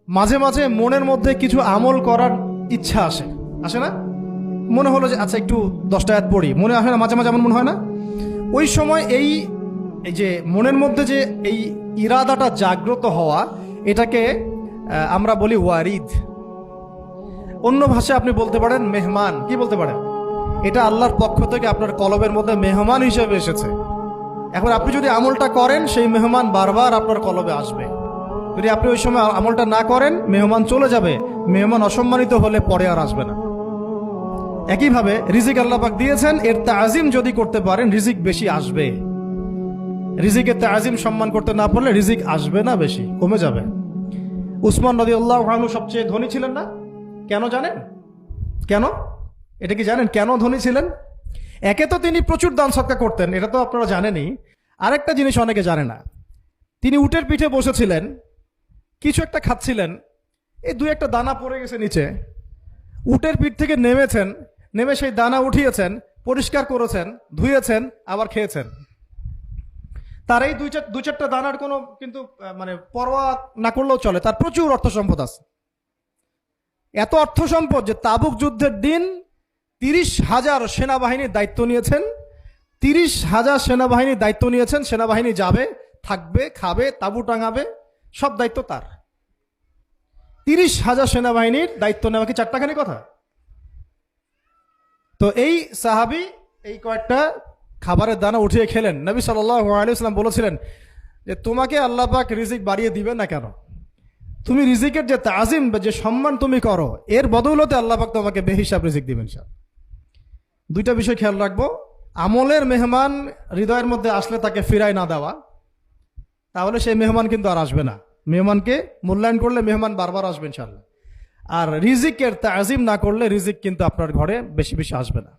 মাঝে মাঝে মনের মধ্যে কিছু আমল করার ইচ্ছা আসে, আসে না? মনে হলো যে আচ্ছা একটু 10টা আয়াত পড়ি, মনে আসে না মাঝে মাঝে? এমন মনে হয় না? ওই সময় এই এই যে মনের মধ্যে যে এই ইরাদাটা জাগ্রত হওয়া, এটাকে আমরা বলি ওয়ারিদ। অন্য ভাষায় আপনি বলতে পারেন মেহমান। কি বলতে পারেন? এটা আল্লাহর পক্ষ থেকে আপনার কলবের মধ্যে মেহমান হিসেবে এসেছে। এখন আপনি যদি আমলটা করেন, সেই মেহমান বারবার আপনার কলবে আসবে। যদি আপনি ওই সময় আমলটা না করেন, মেহমান চলে যাবে। মেহমান অসম্মানিত হলে পরে আর আসবে না। একইভাবে রিজিক আল্লাহ পাক দিয়েছেন, এর তাজিম যদি করতে পারেন রিজিক বেশি আসবে। রিজিকের তাজিম সম্মান করতে না পারলে রিজিক আসবে না, বেশি কমে যাবে। উসমান রাদিয়াল্লাহু আনহু সবচেয়ে ধনী ছিলেন না? কেন জানেন? কেন? এটা কি জানেন কেন ধনী ছিলেন? একে তো তিনি প্রচুর দান সদকা করতেন, এটা তো আপনারা জানেনই। আরেকটা জিনিস অনেকে জানে না, তিনি উটের পিঠে বসেছিলেন, কিছু একটা খাচ্ছিলেন, এই দুই একটা দানা পড়ে গেছে নিচে। উটের পিঠ থেকে নেমেছেন, নেমে সেই দানা উঠিয়েছেন, পরিষ্কার করেছেন, ধুয়েছেন, আবার খেয়েছেন। তার এই দুই চারটা দানার কোনো কিন্তু মানে পরোয়া না করলেও চলে, তার প্রচুর অর্থ সম্পদ আছে। এত অর্থ সম্পদ যে তাবুক যুদ্ধের দিন 30,000 সেনাবাহিনীর দায়িত্ব নিয়েছেন। 30,000 সেনাবাহিনীর দায়িত্ব নিয়েছেন। সেনাবাহিনী যাবে, থাকবে, খাবে, তাঁবু টাঙাবে, সব দায়িত্ব তার। 30,000 সেনাবাহিনীর দায়িত্ব নেওয়া কি চারটাখানি কথা? তো এই সাহাবী এই কয়েকটা খাবারের দানা উঠিয়ে খেলেন। নবী সাল্লাল্লাহু আলাইহি ওয়াসাল্লাম বলেছিলেন যে তোমাকে আল্লাহ পাক রিজিক বাড়িয়ে দিবেন না কেন? তুমি রিজিকের যে তাজিম বা যে সম্মান তুমি করো, এর বদৌলতে আল্লাহ পাক তোমাকে বেহিসাব রিজিক দিবেন। দুইটা বিষয় খেয়াল রাখবো। আমলের মেহমান হৃদয়ের মধ্যে আসলে তাকে ফিরায় না দেওয়া, তাহলে সেই মেহমান কিন্তু আর আসবে না। মেহমানকে মূল্যায়ন করলে মেহমান বারবার আসবে ইনশাআল্লাহ। আর রিজিকের তাজিম না করলে রিজিক কিন্তু আপনার ঘরে বেশি বেশি আসবে না।